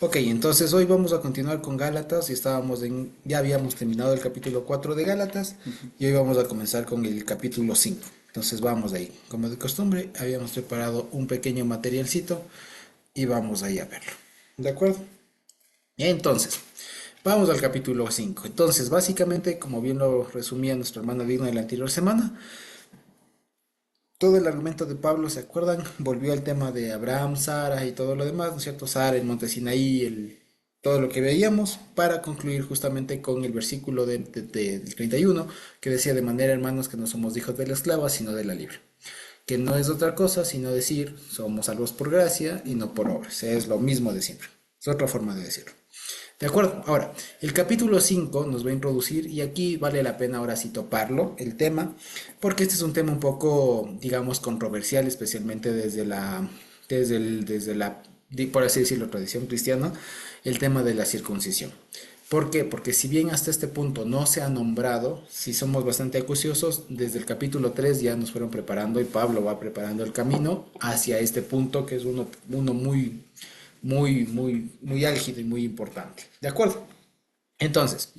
Ok, entonces hoy vamos a continuar con Gálatas y ya habíamos terminado el capítulo 4 de Gálatas y hoy vamos a comenzar con el capítulo 5. Entonces vamos de ahí. Como de costumbre, habíamos preparado un pequeño materialcito y vamos ahí a verlo. ¿De acuerdo? Entonces, vamos al capítulo 5. Entonces, básicamente, como bien lo resumía nuestro hermano Dino en la anterior semana, todo el argumento de Pablo, ¿se acuerdan? Volvió al tema de Abraham, Sara y todo lo demás, ¿no es cierto? Sara, el monte Sinaí, todo lo que veíamos, para concluir justamente con el versículo del 31, que decía de manera, hermanos, que no somos hijos de la esclava, sino de la libre. Que no es otra cosa sino decir, somos salvos por gracia y no por obras. Es lo mismo de siempre. Es otra forma de decirlo. De acuerdo, ahora, el capítulo 5 nos va a introducir y aquí vale la pena ahora sí toparlo, el tema, porque este es un tema un poco, digamos, controversial, especialmente por así decirlo, tradición cristiana, el tema de la circuncisión. ¿Por qué? Porque si bien hasta este punto no se ha nombrado, si somos bastante acuciosos, desde el capítulo 3 ya nos fueron preparando y Pablo va preparando el camino hacia este punto que es uno muy álgido y muy importante. ¿De acuerdo? Entonces,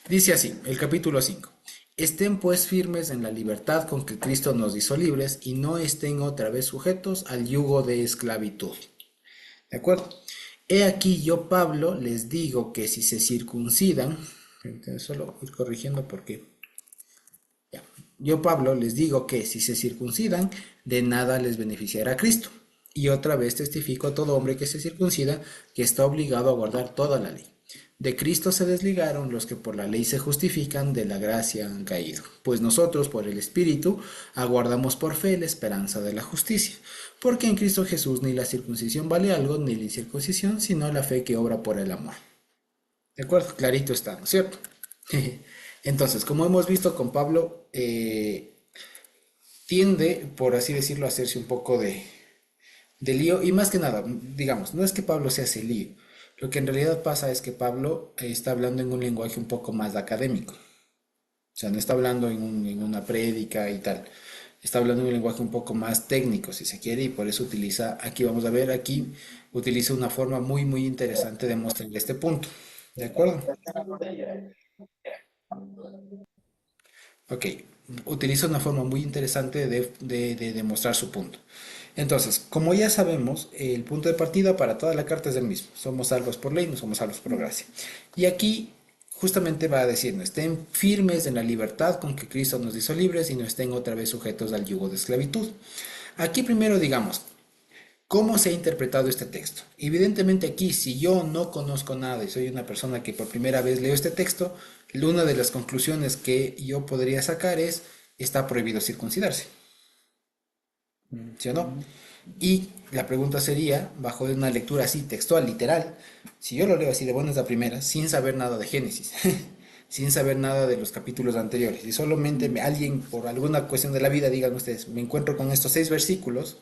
dice así, el capítulo 5. Estén pues firmes en la libertad con que Cristo nos hizo libres y no estén otra vez sujetos al yugo de esclavitud. ¿De acuerdo? He aquí yo, Pablo, les digo que si se circuncidan, solo ir corrigiendo porque ya. Yo, Pablo, les digo que si se circuncidan, de nada les beneficiará Cristo. Y otra vez testifico a todo hombre que se circuncida que está obligado a guardar toda la ley. De Cristo se desligaron los que por la ley se justifican, de la gracia han caído. Pues nosotros, por el Espíritu, aguardamos por fe la esperanza de la justicia. Porque en Cristo Jesús ni la circuncisión vale algo, ni la incircuncisión, sino la fe que obra por el amor. ¿De acuerdo? Clarito está, ¿no es cierto? Entonces, como hemos visto con Pablo, tiende, por así decirlo, a hacerse un poco de lío. Y más que nada, digamos, no es que Pablo se hace lío. Lo que en realidad pasa es que Pablo está hablando en un lenguaje un poco más académico. O sea, no está hablando en una prédica y tal. Está hablando en un lenguaje un poco más técnico, si se quiere, y por eso utiliza, aquí vamos a ver, aquí utiliza una forma muy interesante de mostrar este punto. ¿De acuerdo? Ok, utiliza una forma muy interesante de demostrar su punto. Entonces, como ya sabemos, el punto de partida para toda la carta es el mismo. Somos salvos por ley, no somos salvos por gracia. Y aquí justamente va a decirnos, estén firmes en la libertad con que Cristo nos hizo libres y no estén otra vez sujetos al yugo de esclavitud. Aquí primero digamos, ¿cómo se ha interpretado este texto? Evidentemente aquí, si yo no conozco nada y soy una persona que por primera vez leo este texto, una de las conclusiones que yo podría sacar es, está prohibido circuncidarse, ¿sí o no? Y la pregunta sería, bajo una lectura así textual, literal, si yo lo leo así de buenas a primeras, sin saber nada de Génesis, sin saber nada de los capítulos anteriores, y solamente alguien por alguna cuestión de la vida, digan ustedes, me encuentro con estos 6 versículos,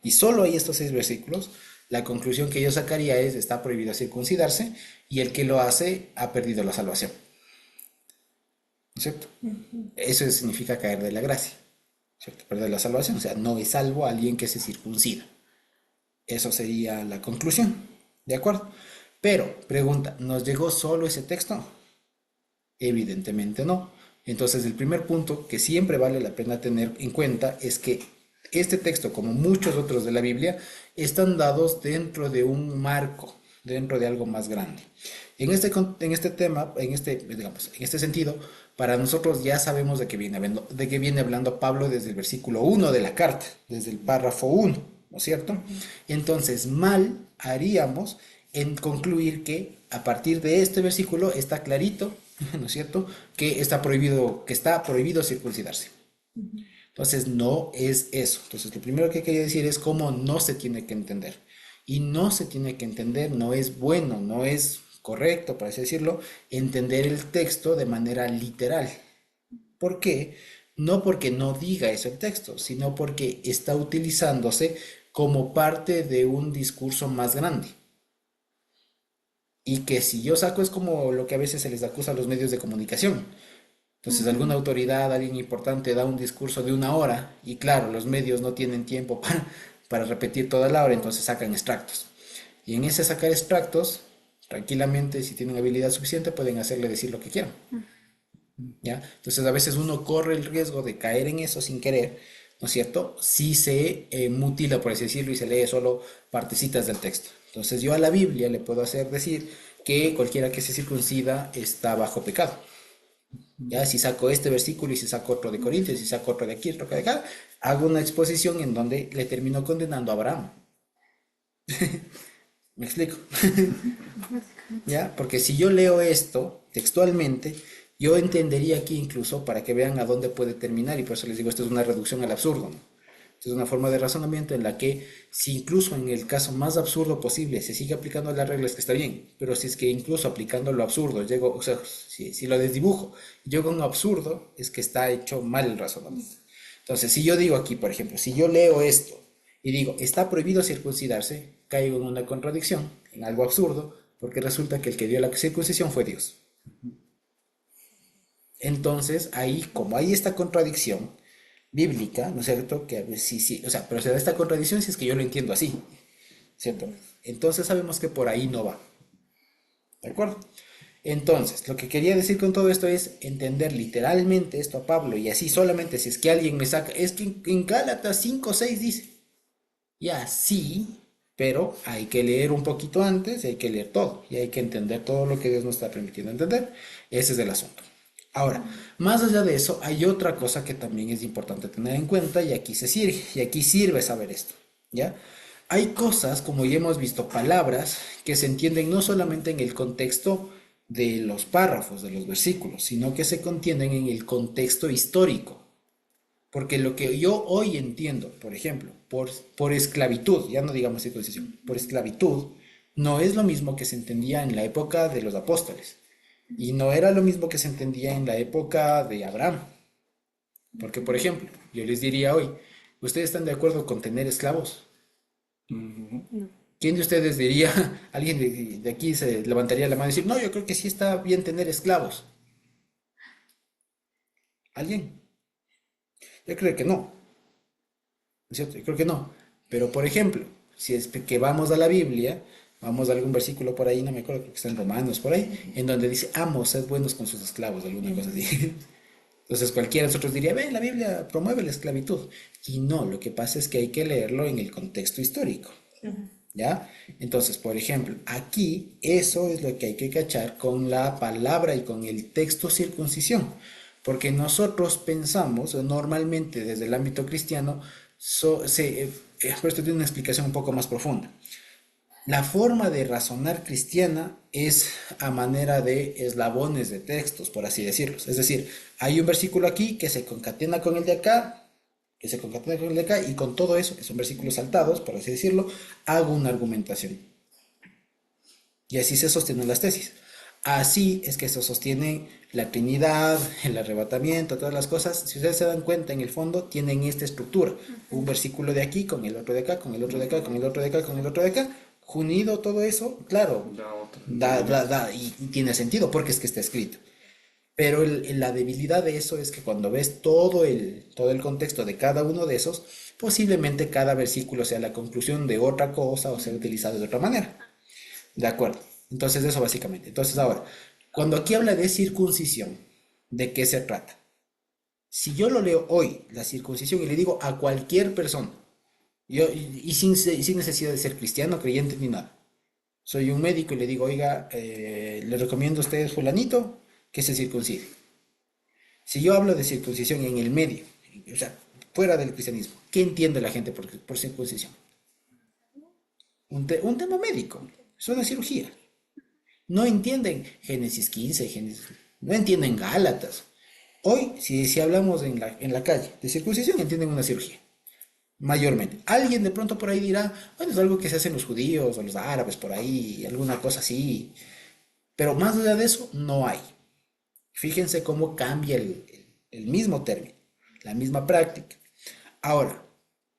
y solo hay estos 6 versículos, la conclusión que yo sacaría es, está prohibido circuncidarse, y el que lo hace ha perdido la salvación, ¿no es cierto? Eso significa caer de la gracia, ¿cierto? Perder la salvación, o sea, no es salvo alguien que se circuncida. Eso sería la conclusión. ¿De acuerdo? Pero, pregunta, ¿nos llegó solo ese texto? Evidentemente no. Entonces, el primer punto que siempre vale la pena tener en cuenta es que este texto, como muchos otros de la Biblia, están dados dentro de un marco, dentro de algo más grande. En este tema, digamos, en este sentido, para nosotros ya sabemos de qué viene hablando Pablo desde el versículo 1 de la carta, desde el párrafo 1, ¿no es cierto? Entonces, mal haríamos en concluir que a partir de este versículo está clarito, ¿no es cierto?, que está prohibido circuncidarse. Entonces, no es eso. Entonces, lo primero que quería decir es cómo no se tiene que entender. Y no se tiene que entender, no es bueno, no es correcto, para así decirlo, entender el texto de manera literal. ¿Por qué? No porque no diga eso el texto, sino porque está utilizándose como parte de un discurso más grande. Y que si yo saco es como lo que a veces se les acusa a los medios de comunicación. Entonces, alguna autoridad, alguien importante da un discurso de 1 hora y claro, los medios no tienen tiempo para repetir toda la hora, entonces sacan extractos. Y en ese sacar extractos, Tranquilamente, si tienen habilidad suficiente, pueden hacerle decir lo que quieran. ¿Ya? Entonces a veces uno corre el riesgo de caer en eso sin querer, ¿no es cierto? Si se mutila, por así decirlo, y se lee solo partecitas del texto. Entonces yo a la Biblia le puedo hacer decir que cualquiera que se circuncida está bajo pecado. Ya, si saco este versículo y si saco otro de Corintios, si saco otro de aquí, otro de acá, hago una exposición en donde le termino condenando a Abraham. ¿Me explico? ¿Ya? Porque si yo leo esto textualmente, yo entendería aquí incluso para que vean a dónde puede terminar, y por eso les digo, esto es una reducción al absurdo, ¿no? Esto es una forma de razonamiento en la que si incluso en el caso más absurdo posible se sigue aplicando las reglas, que está bien, pero si es que incluso aplicando lo absurdo, llego, o sea, si lo desdibujo, llego a un absurdo, es que está hecho mal el razonamiento. Entonces, si yo digo aquí, por ejemplo, si yo leo esto y digo, está prohibido circuncidarse, caigo en una contradicción, en algo absurdo, porque resulta que el que dio la circuncisión fue Dios. Entonces, ahí, como hay esta contradicción bíblica, ¿no es cierto? Que sí, sí, o sea, pero se da esta contradicción si es que yo lo entiendo así, ¿cierto? Entonces sabemos que por ahí no va, ¿de acuerdo? Entonces, lo que quería decir con todo esto es entender literalmente esto a Pablo y así solamente si es que alguien me saca, es que en Gálatas 5 o 6 dice, ya sí, pero hay que leer un poquito antes y hay que leer todo y hay que entender todo lo que Dios nos está permitiendo entender. Ese es el asunto. Ahora, más allá de eso, hay otra cosa que también es importante tener en cuenta y aquí sirve saber esto, ¿ya? Hay cosas, como ya hemos visto, palabras que se entienden no solamente en el contexto de los párrafos, de los versículos, sino que se contienen en el contexto histórico. Porque lo que yo hoy entiendo, por ejemplo, por esclavitud, ya no digamos circuncisión, por esclavitud, no es lo mismo que se entendía en la época de los apóstoles. Y no era lo mismo que se entendía en la época de Abraham. Porque, por ejemplo, yo les diría hoy, ¿ustedes están de acuerdo con tener esclavos? No. ¿Quién de ustedes diría, alguien de aquí se levantaría la mano y decir, no, yo creo que sí está bien tener esclavos? ¿Alguien? Yo creo que no. ¿No es cierto? Yo creo que no. Pero, por ejemplo, si es que vamos a la Biblia, vamos a algún versículo por ahí, no me acuerdo, creo que está en Romanos por ahí, en donde dice, amos, sed buenos con sus esclavos, alguna cosa así. Entonces cualquiera de nosotros diría, ven, la Biblia promueve la esclavitud. Y no, lo que pasa es que hay que leerlo en el contexto histórico. ¿Ya? Entonces, por ejemplo, aquí eso es lo que hay que cachar con la palabra y con el texto circuncisión. Porque nosotros pensamos, o normalmente desde el ámbito cristiano, pero esto tiene una explicación un poco más profunda. La forma de razonar cristiana es a manera de eslabones de textos, por así decirlo. Es decir, hay un versículo aquí que se concatena con el de acá, que se concatena con el de acá, y con todo eso, que son versículos saltados, por así decirlo, hago una argumentación. Y así se sostienen las tesis. Así es que se sostiene la Trinidad, el arrebatamiento, todas las cosas. Si ustedes se dan cuenta, en el fondo tienen esta estructura. Un versículo de aquí, con el otro de acá, con el otro de acá, con el otro de acá, con el otro de acá. Unido todo eso, claro, Da otro entendimiento. y tiene sentido porque es que está escrito. Pero la debilidad de eso es que cuando ves todo el contexto de cada uno de esos, posiblemente cada versículo sea la conclusión de otra cosa o sea utilizado de otra manera. De acuerdo. Entonces, eso básicamente. Entonces, ahora, cuando aquí habla de circuncisión, ¿de qué se trata? Si yo lo leo hoy, la circuncisión, y le digo a cualquier persona, y sin necesidad de ser cristiano, creyente ni nada, soy un médico y le digo, oiga, le recomiendo a usted, fulanito, que se circuncide. Si yo hablo de circuncisión en el medio, o sea, fuera del cristianismo, ¿qué entiende la gente por circuncisión? Un tema médico, es una cirugía. No entienden Génesis 15, no entienden Gálatas. Hoy, si hablamos en la calle de circuncisión, entienden una cirugía, mayormente. Alguien de pronto por ahí dirá, bueno, es algo que se hacen los judíos o los árabes por ahí, alguna cosa así. Pero más allá de eso, no hay. Fíjense cómo cambia el mismo término, la misma práctica. Ahora,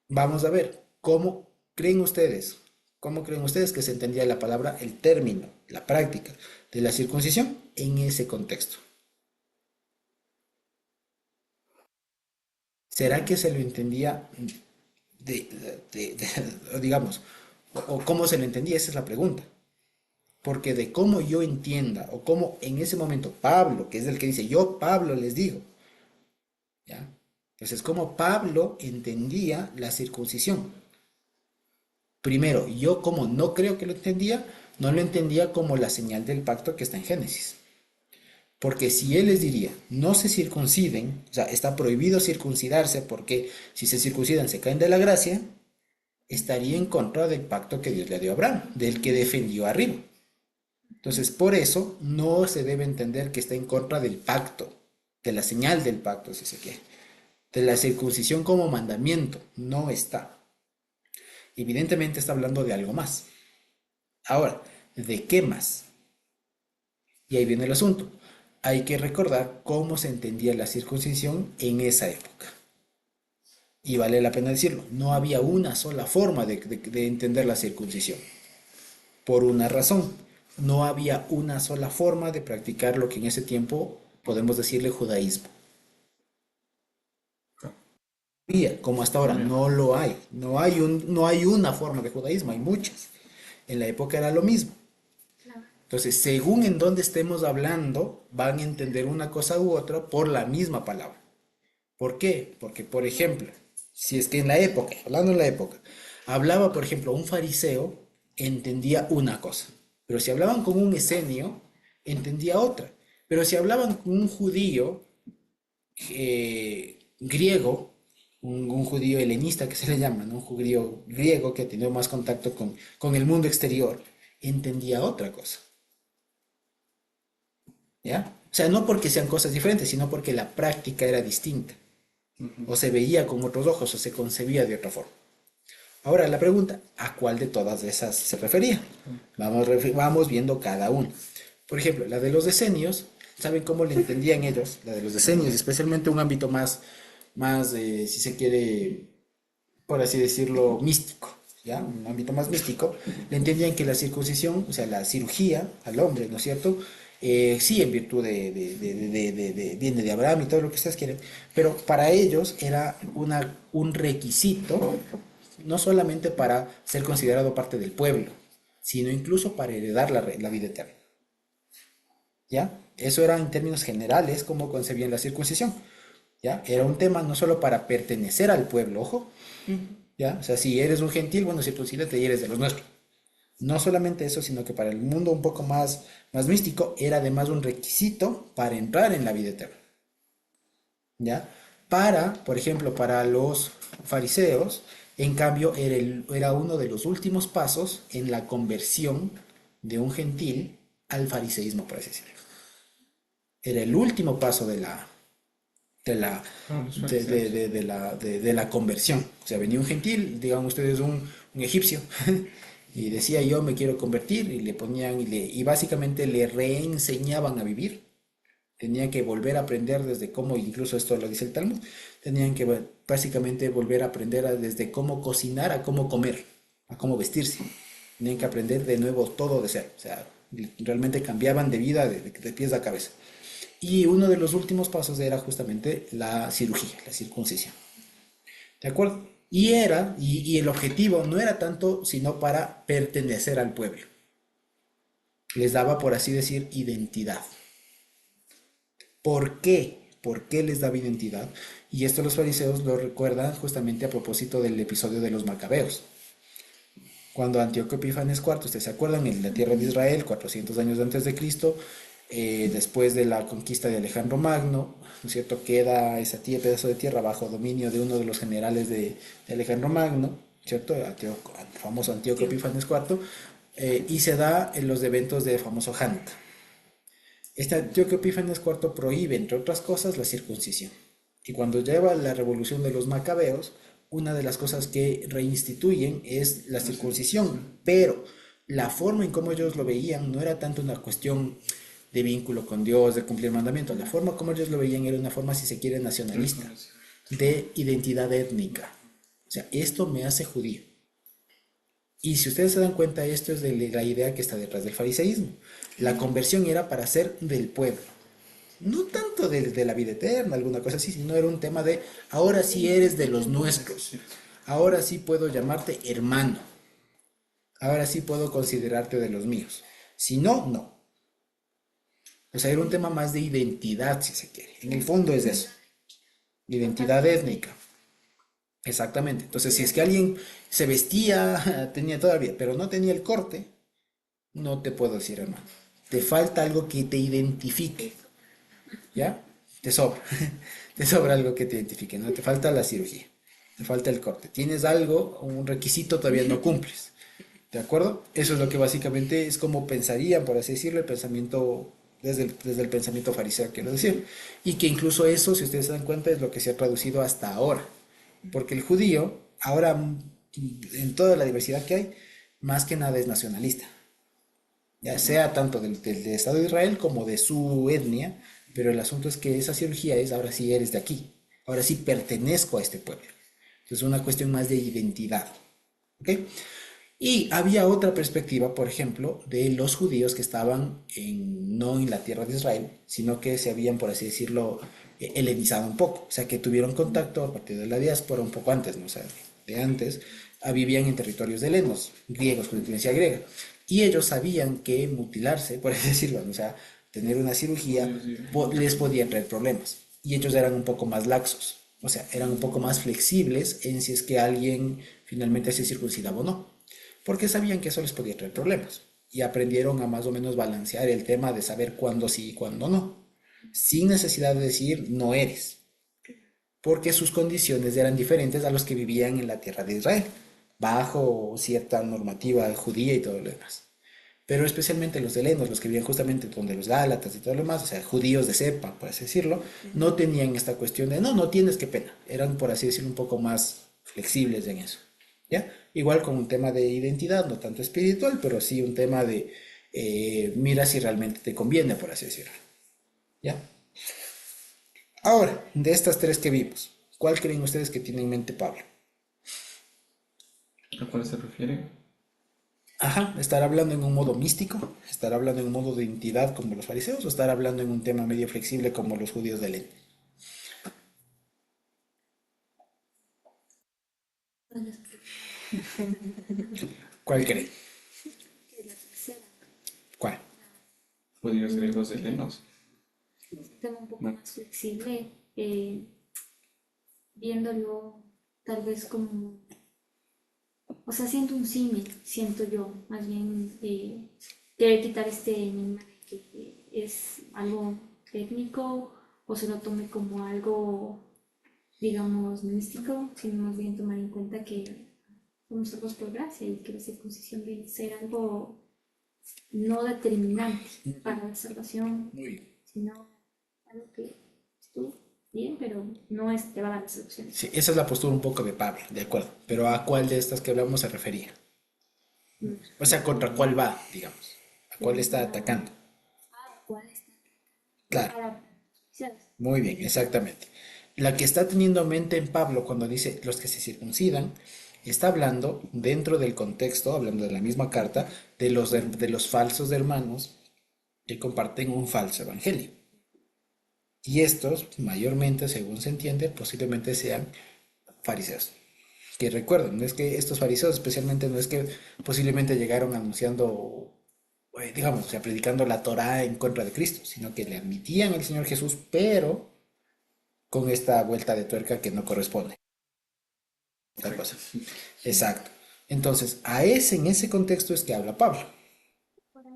vamos a ver, ¿cómo creen ustedes que se entendía la palabra, el término, la práctica de la circuncisión en ese contexto? ¿Será que se lo entendía digamos, o cómo se lo entendía? Esa es la pregunta. porque de cómo yo entienda, o cómo en ese momento Pablo, que es el que dice, yo Pablo les digo, ¿ya? Entonces, cómo Pablo entendía la circuncisión. Primero, yo como no creo que lo entendía, no lo entendía como la señal del pacto que está en Génesis. Porque si él les diría, no se circunciden, o sea, está prohibido circuncidarse porque si se circuncidan se caen de la gracia, estaría en contra del pacto que Dios le dio a Abraham, del que defendió arriba. Entonces, por eso no se debe entender que está en contra del pacto, de la señal del pacto, si se quiere. De la circuncisión como mandamiento, no está. Evidentemente está hablando de algo más. Ahora, ¿de qué más? Y ahí viene el asunto. Hay que recordar cómo se entendía la circuncisión en esa época. Y vale la pena decirlo, no había una sola forma de entender la circuncisión. Por una razón, no había una sola forma de practicar lo que en ese tiempo podemos decirle judaísmo. Había, como hasta ahora, no lo hay. No hay una forma de judaísmo, hay muchas. En la época era lo mismo. Entonces, según en dónde estemos hablando, van a entender una cosa u otra por la misma palabra. ¿Por qué? Porque, por ejemplo, si es que en la época, hablando en la época, hablaba, por ejemplo, un fariseo, entendía una cosa. Pero si hablaban con un esenio, entendía otra. Pero si hablaban con un judío griego, un judío helenista que se le llama, ¿no? Un judío griego que ha tenido más contacto con el mundo exterior, entendía otra cosa. ¿Ya? O sea, no porque sean cosas diferentes, sino porque la práctica era distinta. O se veía con otros ojos, o se concebía de otra forma. Ahora la pregunta, ¿a cuál de todas esas se refería? Vamos viendo cada uno. Por ejemplo, la de los decenios, ¿saben cómo le entendían ellos? La de los decenios, especialmente un ámbito más si se quiere, por así decirlo, místico, ¿ya? Un ámbito más místico, le entendían que la circuncisión, o sea, la cirugía al hombre, ¿no es cierto? Sí, en virtud viene de Abraham y todo lo que ustedes quieren, pero para ellos era un requisito, no solamente para ser considerado parte del pueblo, sino incluso para heredar la vida eterna. ¿Ya? Eso era en términos generales como concebían la circuncisión. ¿Ya? Era un tema no solo para pertenecer al pueblo, ojo, ¿ya? O sea, si eres un gentil, bueno, circuncídate y eres de los nuestros. No solamente eso, sino que para el mundo un poco más místico, era además un requisito para entrar en la vida eterna. ¿Ya? Por ejemplo, para los fariseos, en cambio, era uno de los últimos pasos en la conversión de un gentil al fariseísmo, por así decirlo. Era el último paso de la conversión. O sea, venía un gentil, digan ustedes un egipcio, y decía yo me quiero convertir, y le ponían, y básicamente le reenseñaban a vivir. Tenían que volver a aprender desde cómo, incluso esto lo dice el Talmud, tenían que básicamente volver a aprender desde cómo cocinar a cómo comer, a cómo vestirse. Tenían que aprender de nuevo todo de cero. O sea, realmente cambiaban de vida de pies a cabeza. Y uno de los últimos pasos era justamente la cirugía, la circuncisión. ¿De acuerdo? Y el objetivo no era tanto sino para pertenecer al pueblo. Les daba, por así decir, identidad. ¿Por qué? ¿Por qué les daba identidad? Y esto los fariseos lo recuerdan justamente a propósito del episodio de los macabeos. Cuando Antíoco Epífanes IV, ustedes se acuerdan, en la tierra de Israel, 400 años antes de Cristo, después de la conquista de Alejandro Magno, ¿no es cierto? Queda ese pedazo de tierra bajo dominio de uno de los generales de Alejandro Magno, ¿cierto? El famoso Antíoco Epífanes IV, y se da en los eventos de famoso Hanukkah. Este Antíoco Epífanes IV prohíbe, entre otras cosas, la circuncisión. Y cuando lleva la revolución de los macabeos, una de las cosas que reinstituyen es la circuncisión, pero la forma en cómo ellos lo veían no era tanto una cuestión de vínculo con Dios, de cumplir mandamientos. La forma como ellos lo veían era una forma, si se quiere, nacionalista, de identidad étnica. O sea, esto me hace judío. Y si ustedes se dan cuenta, esto es de la idea que está detrás del fariseísmo. La conversión era para ser del pueblo. No tanto de la vida eterna, alguna cosa así, sino era un tema de, ahora sí eres de los nuestros. Ahora sí puedo llamarte hermano. Ahora sí puedo considerarte de los míos. Si no, no. O sea, era un tema más de identidad, si se quiere. En el fondo es eso, identidad étnica. Exactamente. Entonces, si es que alguien se vestía, tenía todavía, pero no tenía el corte, no te puedo decir, hermano. Te falta algo que te identifique, ¿ya? Te sobra. Te sobra algo que te identifique, ¿no? Te falta la cirugía, te falta el corte. Tienes algo, un requisito todavía no cumples. ¿De acuerdo? Eso es lo que básicamente es como pensarían, por así decirlo, el pensamiento, desde el pensamiento fariseo, quiero decir. Y que incluso eso, si ustedes se dan cuenta, es lo que se ha traducido hasta ahora. Porque el judío, ahora, en toda la diversidad que hay, más que nada es nacionalista. Ya sea tanto del Estado de Israel como de su etnia, pero el asunto es que esa cirugía es, ahora sí eres de aquí, ahora sí pertenezco a este pueblo. Entonces es una cuestión más de identidad. ¿Ok? Y había otra perspectiva, por ejemplo, de los judíos que estaban no en la tierra de Israel, sino que se habían, por así decirlo, helenizado un poco. O sea, que tuvieron contacto a partir de la diáspora un poco antes, ¿no? O sea, de antes, vivían en territorios de helenos, griegos con influencia griega. Y ellos sabían que mutilarse, por así decirlo, ¿no? O sea, tener una cirugía, les podía traer problemas. Y ellos eran un poco más laxos. O sea, eran un poco más flexibles en si es que alguien finalmente se circuncidaba o no, porque sabían que eso les podía traer problemas y aprendieron a más o menos balancear el tema de saber cuándo sí y cuándo no, sin necesidad de decir no eres, porque sus condiciones eran diferentes a los que vivían en la tierra de Israel, bajo cierta normativa judía y todo lo demás. Pero especialmente los helenos, los que vivían justamente donde los gálatas y todo lo demás, o sea, judíos de cepa, por así decirlo, no tenían esta cuestión de no, no tienes, qué pena. Eran, por así decirlo, un poco más flexibles en eso. ¿Ya? Igual con un tema de identidad, no tanto espiritual, pero sí un tema de mira si realmente te conviene, por así decirlo. ¿Ya? Ahora, de estas tres que vimos, ¿cuál creen ustedes que tiene en mente Pablo? ¿A cuál se refiere? Ajá, estar hablando en un modo místico, estar hablando en un modo de identidad como los fariseos, o estar hablando en un tema medio flexible como los judíos de Elén. ¿Cuál creen? ¿Cuál? Judíos griegos helenos. Un tema un poco No. más flexible, viéndolo tal vez como, o sea, siento un símil, siento yo, más bien querer quitar este enigma de que es algo técnico o se lo tome como algo, digamos, místico, sino más bien tomar en cuenta que somos salvos por gracia y que la circuncisión viene a ser algo no determinante para la salvación, Muy bien. sino algo que estuvo bien, pero no es, te va a dar la solución. Sí, esa es la postura un poco de Pablo, de acuerdo. Pero ¿a cuál de estas que hablamos se refería? O sea, ¿contra cuál va, digamos? ¿A cuál está atacando? ¿Cuál está Claro, para muy bien, exactamente. La que está teniendo en mente en Pablo cuando dice los que se circuncidan, está hablando dentro del contexto, hablando de la misma carta, de los falsos hermanos que comparten un falso evangelio. Y estos, mayormente, según se entiende, posiblemente sean fariseos. Que recuerden, no es que estos fariseos especialmente no es que posiblemente llegaron anunciando, digamos, o sea, predicando la Torá en contra de Cristo, sino que le admitían al Señor Jesús, pero con esta vuelta de tuerca que no corresponde. Tal cosa. Exacto. Entonces, en ese contexto es que habla Pablo.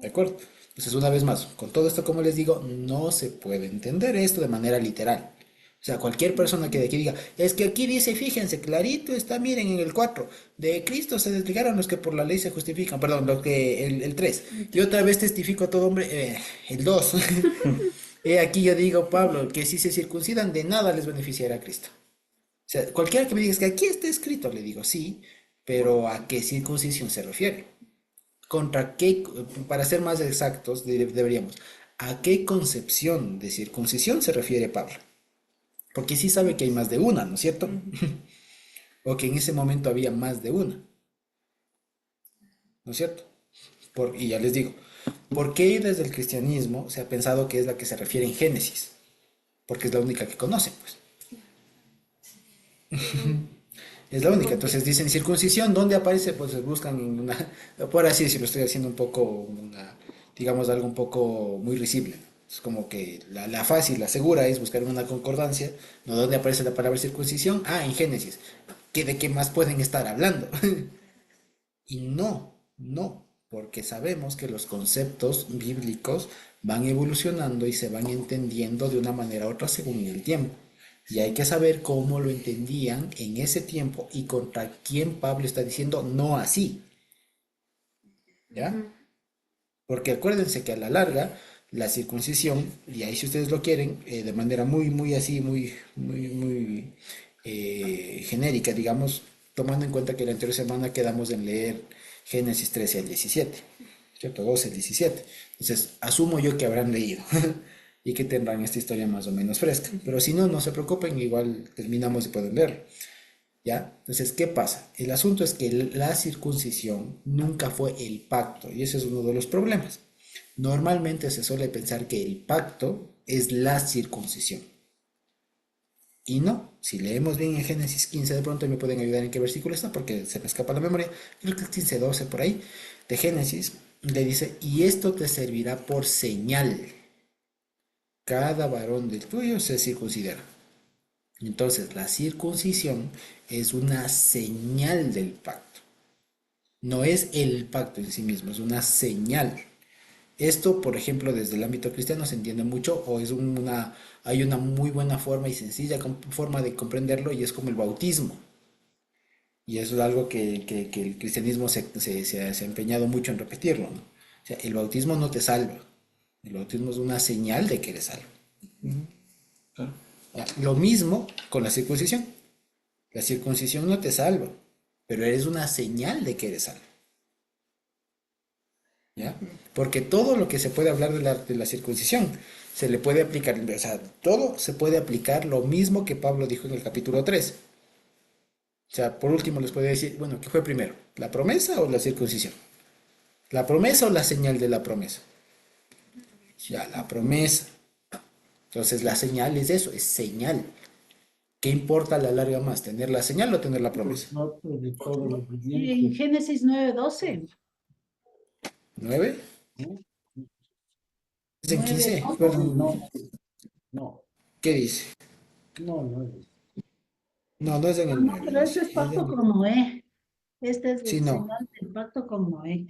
¿De acuerdo? Entonces, una vez más, con todo esto, como les digo, no se puede entender esto de manera literal. O sea, cualquier persona que de aquí diga, es que aquí dice, fíjense, clarito está, miren en el 4 de Cristo se desligaron los que por la ley se justifican, perdón, el 3 y otra vez testifico a todo hombre, el 2 aquí yo digo, Pablo, que si se circuncidan de nada les beneficiará a Cristo. O sea, cualquiera que me diga, es que aquí está escrito, le digo, sí, pero ¿a qué circuncisión se refiere? ¿Contra qué, para ser más exactos, deberíamos, a qué concepción de circuncisión se refiere Pablo? Porque sí sabe que hay más de una, ¿no es cierto? O que en ese momento había más de una, ¿no es cierto? Y ya les digo, ¿por qué desde el cristianismo se ha pensado que es la que se refiere en Génesis? Porque es la única que conocen, pues. Es la única. Entonces dicen circuncisión, ¿dónde aparece? Pues buscan en una, por así decirlo, estoy haciendo un poco una digamos, algo un poco muy risible. Es como que la fácil, la segura es buscar una concordancia, ¿no? ¿Dónde aparece la palabra circuncisión? Ah, en Génesis. ¿De qué más pueden estar hablando? Y no, no, porque sabemos que los conceptos bíblicos van evolucionando y se van entendiendo de una manera u otra según el tiempo. Y hay que saber cómo lo entendían en ese tiempo y contra quién Pablo está diciendo no así, ¿ya? Ujú. Porque acuérdense que a la larga la circuncisión, y ahí si ustedes lo quieren, de manera muy así, muy genérica, digamos, tomando en cuenta que la anterior semana quedamos en leer Génesis 13 al 17, ¿cierto? 12 al 17. Entonces, asumo yo que habrán leído y que tendrán esta historia más o menos fresca. Pero si no, no se preocupen, igual terminamos y pueden leerlo. ¿Ya? Entonces, ¿qué pasa? El asunto es que la circuncisión nunca fue el pacto, y ese es uno de los problemas. Normalmente se suele pensar que el pacto es la circuncisión. Y no, si leemos bien en Génesis 15, de pronto me pueden ayudar en qué versículo está, porque se me escapa la memoria, creo que es 15, 12 por ahí, de Génesis, le dice, y esto te servirá por señal, cada varón del tuyo se circuncidará. Entonces, la circuncisión es una señal del pacto. No es el pacto en sí mismo, es una señal. Esto, por ejemplo, desde el ámbito cristiano se entiende mucho o es hay una muy buena forma y sencilla forma de comprenderlo y es como el bautismo. Y eso es algo que el cristianismo se ha empeñado mucho en repetirlo, ¿no? O sea, el bautismo no te salva. El bautismo es una señal de que eres salvo. Claro. Ya, lo mismo con la circuncisión. La circuncisión no te salva, pero eres una señal de que eres salvo. ¿Ya? Porque todo lo que se puede hablar de la circuncisión se le puede aplicar, o sea, todo se puede aplicar lo mismo que Pablo dijo en el capítulo 3. O sea, por último les puedo decir, bueno, ¿qué fue primero? ¿La promesa o la circuncisión? ¿La promesa o la señal de la promesa? Ya, la promesa. Entonces la señal es eso, es señal. ¿Qué importa a la larga más? ¿Tener la señal o tener la promesa? De todo lo En viviente. Génesis 9:12, ¿9? ¿No? ¿Es en 9, 15? Perdón. No, no, ¿Qué dice? no. No, no es en el no, 9, pero dice. este es pacto con Noé. Este es Sí, el no. señal del pacto con Noé.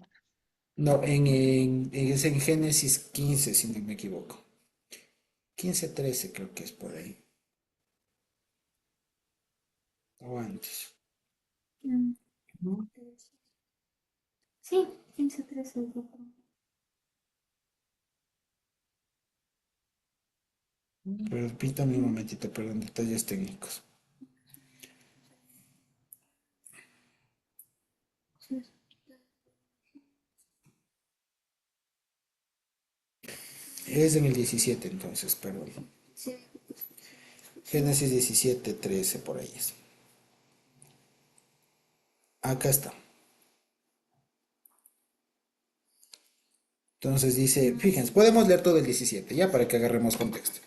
No, es en Génesis 15, si no me equivoco. 15, 13 creo que es por ahí. O antes. Mm, ¿No? sí, 15, 13 yo creo. Permítame un momentito, perdón, detalles técnicos. Sí, Es en el 17 entonces, perdón. sí, Génesis 17, 13 por ahí es. Acá está. Entonces dice, fíjense, podemos leer todo el 17, ya para que agarremos contexto.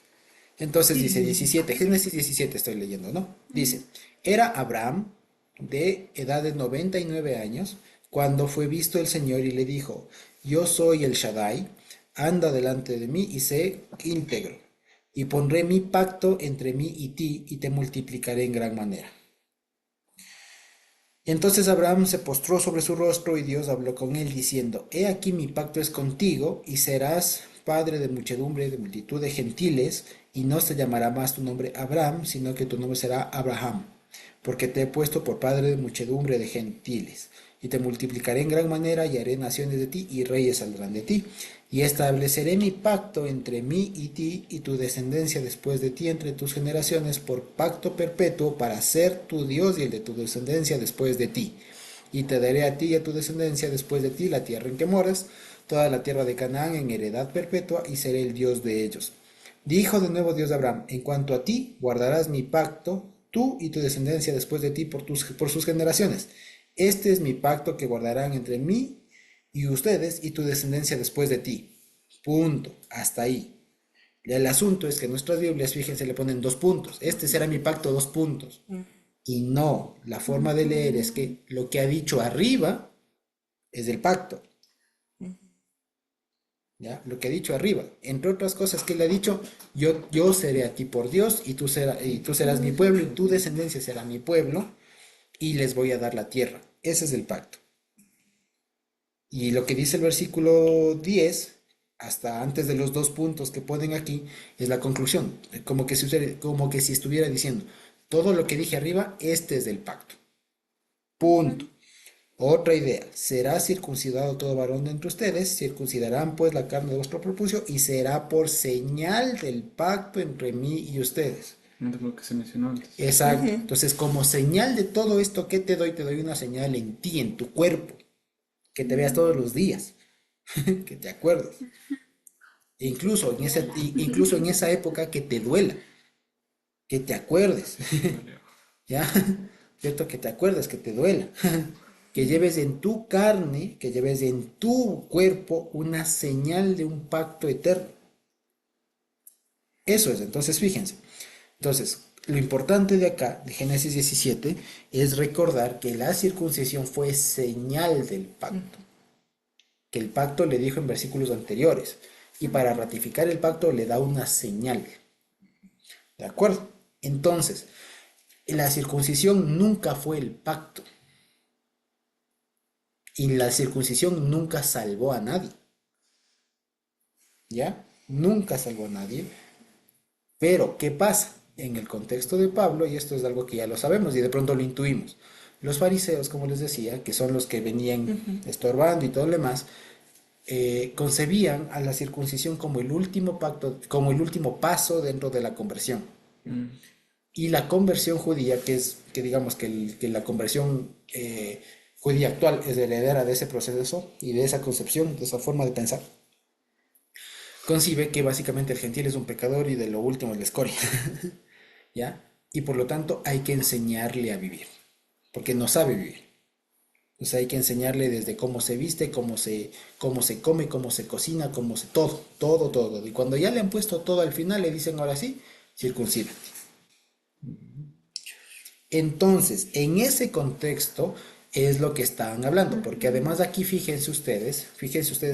Entonces Sí, dice 17, Génesis 17 estoy leyendo, ¿no? Dice, era Abraham de edad de 99 años cuando fue visto el Señor y le dijo, yo soy el Shaddai, anda delante de mí y sé íntegro, y pondré mi pacto entre mí y ti y te multiplicaré en gran manera. Entonces Abraham se postró sobre su rostro y Dios habló con él diciendo, He aquí mi pacto es contigo y serás padre de muchedumbre, de multitud de gentiles, y no se llamará más tu nombre Abraham, sino que tu nombre será Abraham, porque te he puesto por padre de muchedumbre de gentiles, y te multiplicaré en gran manera y haré naciones de ti y reyes saldrán de ti. Y estableceré mi pacto entre mí y ti y tu descendencia después de ti entre tus generaciones por pacto perpetuo para ser tu Dios y el de tu descendencia después de ti. Y te daré a ti y a tu descendencia después de ti la tierra en que moras, toda la tierra de Canaán en heredad perpetua y seré el Dios de ellos. Dijo de nuevo Dios a Abraham, en cuanto a ti, guardarás mi pacto, tú y tu descendencia después de ti por sus generaciones. Este es mi pacto que guardarán entre mí y ustedes y tu descendencia después de ti. Punto. Hasta ahí. El asunto es que en nuestras Biblias, fíjense, le ponen dos puntos. Este será mi pacto, dos puntos. Y no, la forma de leer es que lo que ha dicho arriba es del pacto. ¿ya? Lo que ha dicho arriba. Entre otras cosas que le ha dicho, yo seré a ti por Dios y tú serás mi pueblo y tu descendencia será mi pueblo y les voy a dar la tierra. Ese es el pacto. Y lo que dice el versículo 10 hasta antes de los dos puntos que ponen aquí, es la conclusión. Como que si estuviera diciendo, todo lo que dije arriba, este es del pacto. Punto. Otra idea, será circuncidado todo varón de entre ustedes, circuncidarán pues la carne de vuestro prepucio y será por señal del pacto entre mí y ustedes. De lo que se mencionó antes. Exacto. Entonces, como señal de todo esto que te doy una señal en ti, en tu cuerpo, que te veas todos los días, que te acuerdes. E incluso en esa época que te duela, que te acuerdes, ¿ya? ¿Cierto? Que te acuerdes, que te duela. Que lleves en tu carne, que lleves en tu cuerpo una señal de un pacto eterno. Eso es, entonces fíjense. Entonces, lo importante de acá, de Génesis 17, es recordar que la circuncisión fue señal del pacto. Que el pacto le dijo en versículos anteriores. Y para ratificar el pacto le da una señal. ¿De acuerdo? Entonces, la circuncisión nunca fue el pacto. Y la circuncisión nunca salvó a nadie. ¿Ya? Nunca salvó a nadie. Pero, ¿qué pasa? En el contexto de Pablo, y esto es algo que ya lo sabemos y de pronto lo intuimos, los fariseos, como les decía, que son los que venían estorbando y todo lo demás, concebían a la circuncisión como el último pacto, como el último paso dentro de la conversión. Y la conversión judía, que digamos que la conversión judía actual es heredera de ese proceso y de esa concepción, de esa forma de pensar, concibe que básicamente el gentil es un pecador y de lo último es la escoria. ¿Ya? Y por lo tanto hay que enseñarle a vivir, porque no sabe vivir. O sea, hay que enseñarle desde cómo se viste, cómo se come, cómo se cocina, todo. Y cuando ya le han puesto todo al final, le dicen, ahora sí, circuncídate. Entonces, en ese contexto es lo que están hablando, porque además aquí fíjense ustedes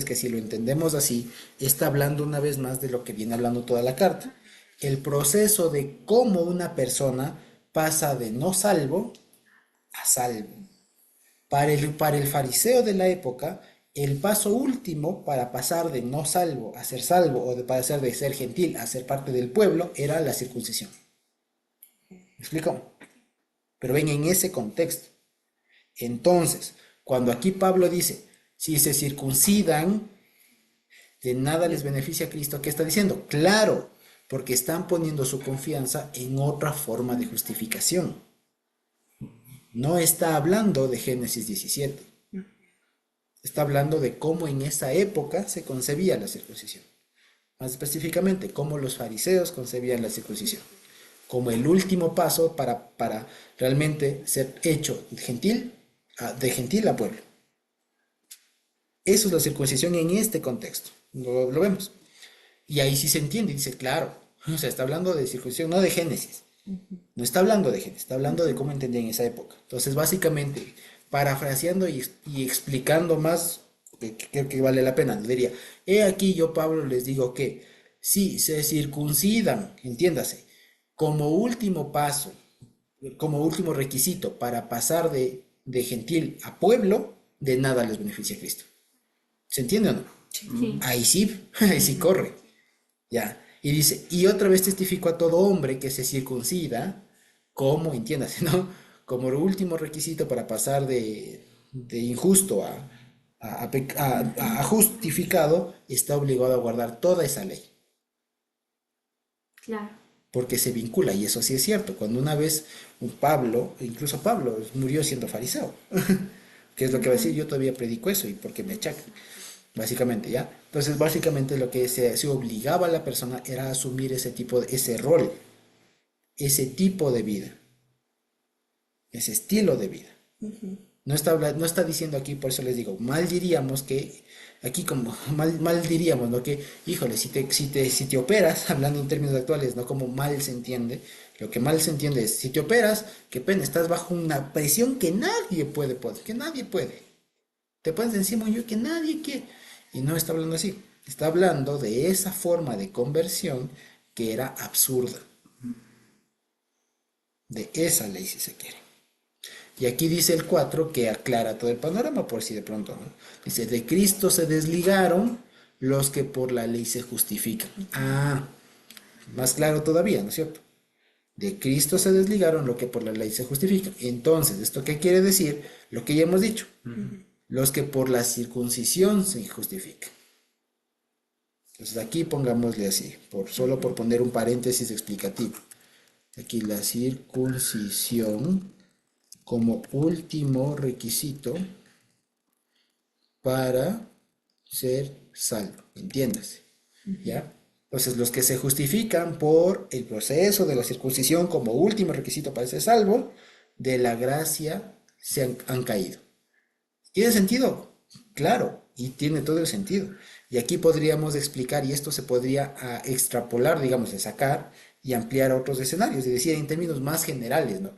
que si lo entendemos así, está hablando una vez más de lo que viene hablando toda la carta. El proceso de cómo una persona pasa de no salvo a salvo. Para el fariseo de la época, el paso último para pasar de no salvo a ser salvo o de pasar de ser gentil a ser parte del pueblo era la circuncisión. ¿Me explico? Pero ven en ese contexto. Entonces, cuando aquí Pablo dice, si se circuncidan, de nada les beneficia a Cristo, ¿qué está diciendo? Claro, porque están poniendo su confianza en otra forma de justificación. No está hablando de Génesis 17. Está hablando de cómo en esa época se concebía la circuncisión. Más específicamente, cómo los fariseos concebían la circuncisión. Como el último paso para realmente ser hecho de gentil a pueblo. Eso es la circuncisión en este contexto. Lo vemos. Y ahí sí se entiende. Y dice, claro, o sea, está hablando de circuncisión, no de Génesis. No está hablando de Génesis, está hablando de cómo entendían en esa época. Entonces, básicamente, parafraseando y explicando más, que creo que vale la pena, diría, he aquí yo, Pablo, les digo que si se circuncidan, entiéndase, como último paso, como último requisito para pasar de gentil a pueblo, de nada les beneficia a Cristo. ¿Se entiende o no? Sí. Ahí sí corre. Ya. Y dice, y otra vez testifico a todo hombre que se circuncida, como, entiéndase, ¿no? Como último requisito para pasar de injusto a justificado, está obligado a guardar toda esa ley. Claro. Porque se vincula, y eso sí es cierto. Cuando una vez incluso Pablo murió siendo fariseo, que es lo que va a decir, yo todavía predico eso y porque me achacan, básicamente, ¿ya? Entonces, básicamente lo que se obligaba a la persona era asumir ese rol, ese tipo de vida, ese estilo de vida. No está diciendo aquí, por eso les digo, mal diríamos que, aquí como mal diríamos, ¿no? Que, híjole, si te operas, hablando en términos actuales, no como mal se entiende, lo que mal se entiende es, si te operas, qué pena, estás bajo una presión que nadie puede, que nadie puede. Te pones encima yo que nadie quiere. Y no está hablando así. Está hablando de esa forma de conversión que era absurda. De esa ley, si se quiere. Y aquí dice el 4 que aclara todo el panorama, por si de pronto, ¿no? Dice, de Cristo se desligaron los que por la ley se justifican. Ah, más claro todavía, ¿no es cierto? De Cristo se desligaron lo que por la ley se justifican. Entonces, ¿esto qué quiere decir? Lo que ya hemos dicho. Los que por la circuncisión se justifican. Entonces aquí pongámosle así, solo por poner un paréntesis explicativo. Aquí la circuncisión como último requisito para ser salvo, entiéndase, ¿ya? Entonces los que se justifican por el proceso de la circuncisión como último requisito para ser salvo, de la gracia han caído. ¿Tiene sentido? Claro, y tiene todo el sentido. Y aquí podríamos explicar, y esto se podría extrapolar, digamos, de sacar y ampliar a otros escenarios, y decir en términos más generales, ¿no?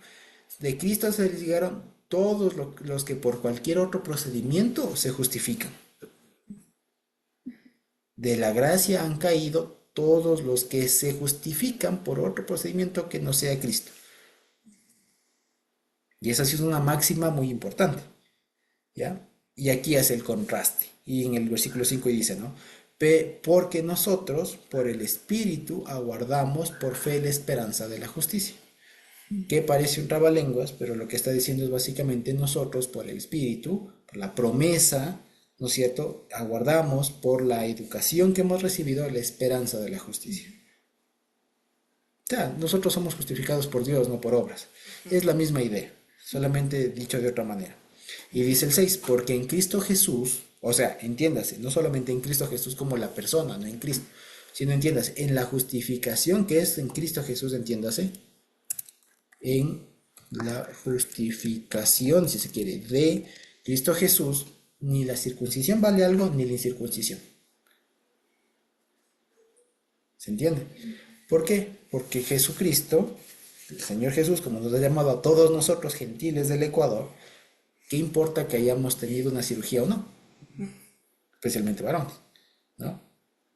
De Cristo se desligaron todos los que por cualquier otro procedimiento se justifican. De la gracia han caído todos los que se justifican por otro procedimiento que no sea Cristo. Y esa sí es una máxima muy importante, ¿ya? Y aquí hace el contraste. Y en el versículo 5 dice, ¿no? Porque nosotros, por el Espíritu, aguardamos por fe la esperanza de la justicia. Que parece un trabalenguas, pero lo que está diciendo es básicamente nosotros, por el Espíritu, por la promesa, ¿no es cierto? Aguardamos por la educación que hemos recibido la esperanza de la justicia. O sea, nosotros somos justificados por Dios, no por obras. Es la misma idea, solamente dicho de otra manera. Y dice el 6, porque en Cristo Jesús, o sea, entiéndase, no solamente en Cristo Jesús como la persona, no en Cristo, sino entiéndase, en la justificación que es en Cristo Jesús, entiéndase, en la justificación, si se quiere, de Cristo Jesús, ni la circuncisión vale algo, ni la incircuncisión. ¿Se entiende? ¿Por qué? Porque Jesucristo, el Señor Jesús, como nos ha llamado a todos nosotros, gentiles del Ecuador, ¿qué importa que hayamos tenido una cirugía o no? Especialmente varones, ¿no?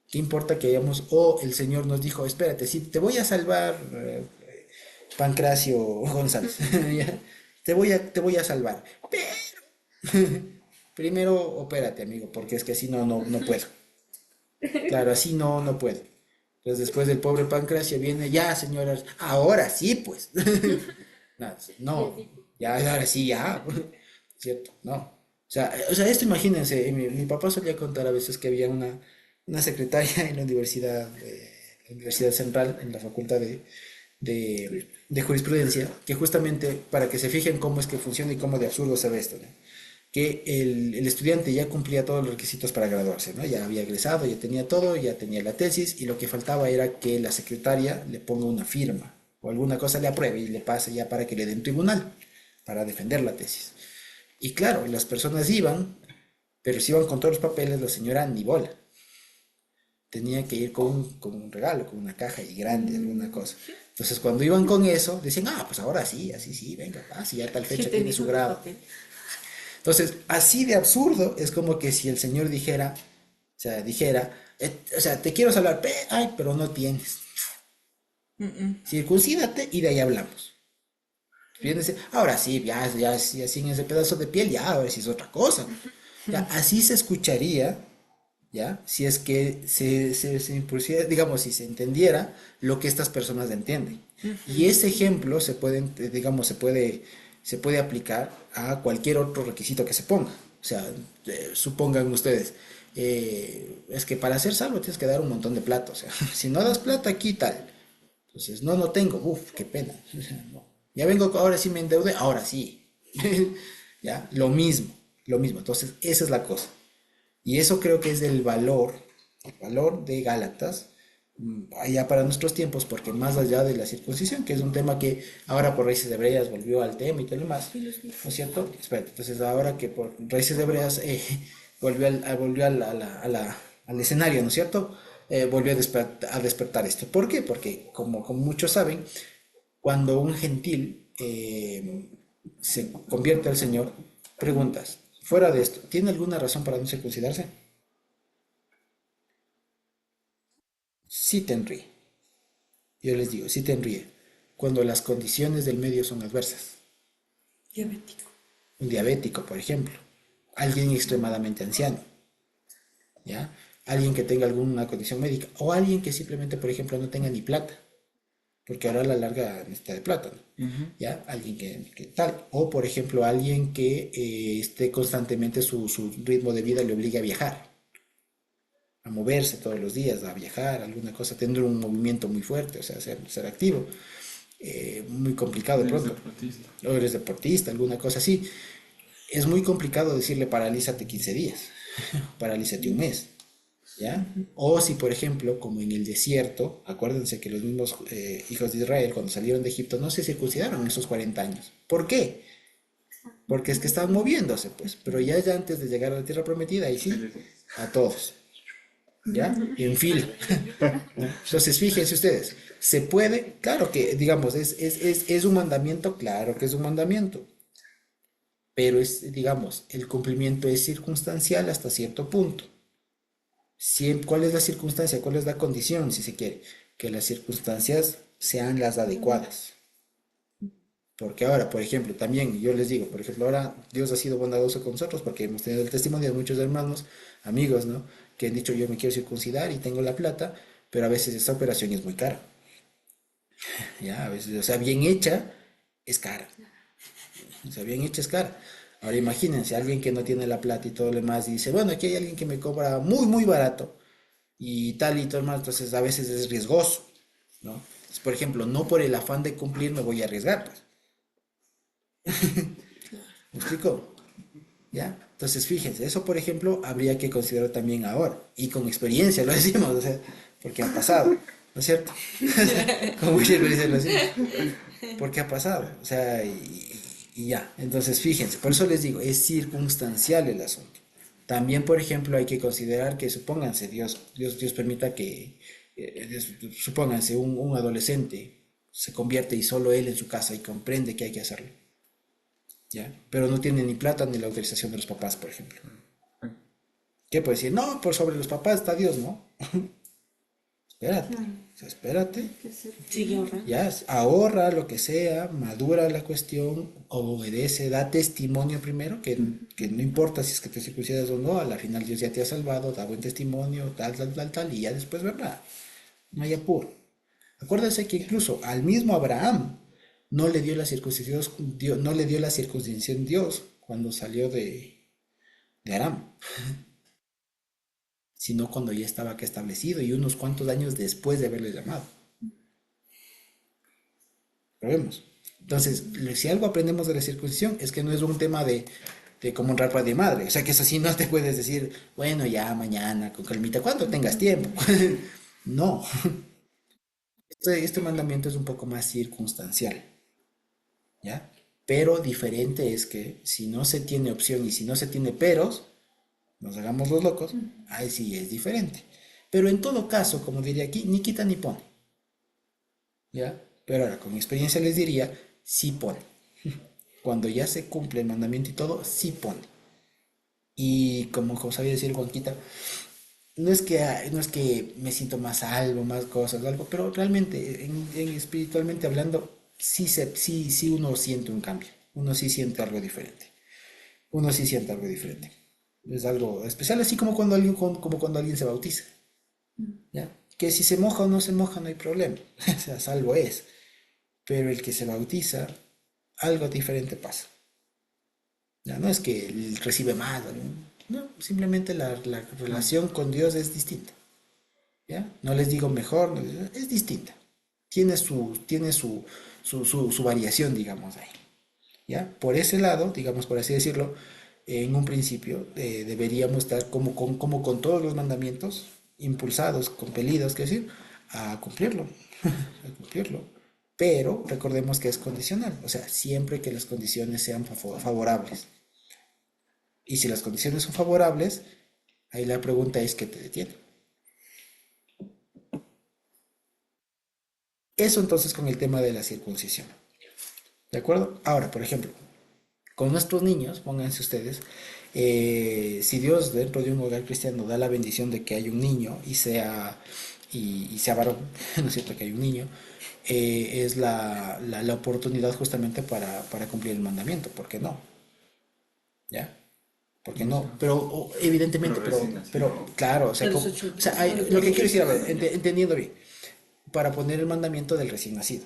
¿Qué importa que hayamos, el Señor nos dijo, espérate, si te voy a salvar, Pancracio González, ¿ya? Te voy a salvar, pero primero opérate, amigo, porque es que así no puedo. Claro, así no puedo. Entonces después del pobre Pancracio viene, ya señora, ahora sí pues. No, ya, ahora sí, ya. ¿Cierto? No. O sea, esto imagínense, mi papá solía contar a veces que había una secretaria en la Universidad Central, en la Facultad de Jurisprudencia, que justamente para que se fijen cómo es que funciona y cómo de absurdo se ve esto, ¿no? Que el estudiante ya cumplía todos los requisitos para graduarse, ¿no? Ya había egresado, ya tenía todo, ya tenía la tesis, y lo que faltaba era que la secretaria le ponga una firma o alguna cosa le apruebe y le pase ya para que le den tribunal para defender la tesis. Y claro, las personas iban, pero si iban con todos los papeles, la señora ni bola. Tenía que ir con un regalo, con una caja y grande, alguna cosa. Entonces, cuando iban con eso, decían, pues ahora sí, así sí, venga, si ya tal fecha tiene su grado. Entonces, así de absurdo es como que si el Señor dijera, te quiero salvar, pero no tienes. Circuncídate y de ahí hablamos. Fíjense, ahora sí, ya sin ese pedazo de piel, ya, ahora sí es otra cosa. Ya, así se escucharía, ya, si es que se impusiera, digamos, si se entendiera lo que estas personas entienden. Y ese ejemplo se puede aplicar a cualquier otro requisito que se ponga. O sea, supongan ustedes, es que para ser salvo tienes que dar un montón de plata. O sea, si no das plata aquí tal. Entonces, no tengo, qué pena. No. Ya vengo, ahora sí me endeudé, ahora sí. Ya, lo mismo. Entonces, esa es la cosa. Y eso creo que es el valor de Gálatas, allá para nuestros tiempos, porque más allá de la circuncisión, que es un tema que ahora por Raíces Hebreas volvió al tema y todo lo demás, ¿no es cierto? Espérate, entonces ahora que por Raíces Hebreas volvió al escenario, ¿no es cierto? Volvió a despertar esto. ¿Por qué? Porque, como muchos saben, cuando un gentil se convierte al Señor, preguntas, fuera de esto, ¿tiene alguna razón para no circuncidarse? sí tendría. Yo les digo, sí tendría. Cuando las condiciones del medio son adversas. Diabético. Un diabético, por ejemplo. Alguien extremadamente anciano. ¿Ya? Alguien que tenga alguna condición médica. O alguien que simplemente, por ejemplo, no tenga ni plata. Porque ahora a la larga necesita de plata, ¿no? ¿Ya? Alguien que tal. O, por ejemplo, alguien que esté constantemente su ritmo de vida le obligue a viajar. A moverse todos los días, a viajar, alguna cosa, tener un movimiento muy fuerte, o sea, ser activo. Muy complicado de Eres pronto. deportista. O eres deportista, alguna cosa así. Es muy complicado decirle paralízate 15 días, paralízate un mes, ¿ya? O si, por ejemplo, como en el desierto, acuérdense que los mismos hijos de Israel, cuando salieron de Egipto, no se circuncidaron en esos 40 años. ¿Por qué? Porque es que estaban moviéndose, pues, pero ya antes de llegar a la tierra prometida, ahí sí, a todos, ¿ya? En fila. ¿No? Entonces, fíjense ustedes, se puede, claro que, digamos, es un mandamiento, claro que es un mandamiento, pero es, digamos, el cumplimiento es circunstancial hasta cierto punto. ¿Cuál es la circunstancia? ¿Cuál es la condición, si se quiere? Que las circunstancias sean las adecuadas. Porque ahora, por ejemplo, también yo les digo, por ejemplo, ahora Dios ha sido bondadoso con nosotros porque hemos tenido el testimonio de muchos hermanos, amigos, ¿no? Que han dicho yo me quiero circuncidar y tengo la plata, pero a veces esta operación es muy cara. Ya, a veces, o sea, bien hecha es cara. O sea, bien hecha es cara. Ahora imagínense, alguien que no tiene la plata y todo lo demás y dice, bueno, aquí hay alguien que me cobra muy, muy barato y todo más, entonces a veces es riesgoso, ¿no? Entonces, por ejemplo, no por el afán de cumplir me voy a arriesgar, pues. ¿Me explico? ¿Ya? Entonces, fíjense, eso por ejemplo habría que considerar también ahora, y con experiencia lo decimos, o sea, porque ha pasado, ¿no es cierto? Como mucha experiencia lo decimos, porque ha pasado, o sea, y ya, entonces fíjense, por eso les digo, es circunstancial el asunto. También, por ejemplo, hay que considerar que, supónganse, Dios permita que, supónganse, un adolescente se convierte y solo él en su casa y comprende que hay que hacerlo. ¿Ya? Pero no tiene ni plata ni la autorización de los papás, por ejemplo. ¿Qué puede decir? No, por sobre los papás está Dios, ¿no? Espérate, Claro, o sea, espérate, hay que ser Sigue ahorrando. ya, ahorra lo que sea, madura la cuestión, obedece, da testimonio primero, que no importa si es que te circuncidas o no, a la final Dios ya te ha salvado, da buen testimonio, tal, y ya después, ¿verdad? No hay apuro. Acuérdense que incluso al mismo Abraham no le dio la circuncisión, no le dio la circuncisión Dios cuando salió de Aram, sino cuando ya estaba acá establecido y unos cuantos años después de haberle llamado. Lo vemos. Entonces, si algo aprendemos de la circuncisión es que no es un tema de como un rapa de madre. O sea, que eso sí no te puedes decir, bueno, ya mañana, con calmita, cuando tengas tiempo. No. Este mandamiento es un poco más circunstancial. ¿Ya? Pero diferente es que si no se tiene opción y si no se tiene peros, nos hagamos los locos, ahí sí es diferente. Pero en todo caso, como diría aquí, ni quita ni pone. ¿Ya? Pero ahora, con mi experiencia les diría, sí pone. Cuando ya se cumple el mandamiento y todo, sí pone. Y como sabía decir Juanquita, no es que me siento más algo, más cosas, algo, pero realmente, espiritualmente hablando, sí uno siente un cambio, uno sí siente algo diferente, uno sí siente algo diferente. Es algo especial, así como cuando alguien se bautiza, ¿ya? Que si se moja o no se moja no hay problema, o sea, salvo es, pero el que se bautiza, algo diferente pasa. Ya, no es que él recibe más, no, simplemente la relación con Dios es distinta. ¿Ya? No les digo mejor, es distinta. Tiene su variación, digamos, ahí. ¿Ya? Por ese lado, digamos, por así decirlo, en un principio deberíamos estar como con todos los mandamientos, impulsados, compelidos, que decir, a cumplirlo, a cumplirlo. Pero recordemos que es condicional, o sea, siempre que las condiciones sean favorables. Y si las condiciones son favorables, ahí la pregunta es ¿qué te detiene? Eso entonces con el tema de la circuncisión. ¿De acuerdo? Ahora, por ejemplo, con nuestros niños, pónganse ustedes, si Dios dentro de un hogar cristiano da la bendición de que hay un niño y sea y sea varón, ¿no es cierto? Que hay un niño, es la oportunidad justamente para cumplir el mandamiento. ¿Por qué no? ¿Ya? ¿Por qué no? Pero evidentemente, Pero recién nacido. pero claro, o sea, A los como- 8 o sea, días. lo que quiero decir, a ver, entendiendo bien, para poner el mandamiento del recién nacido,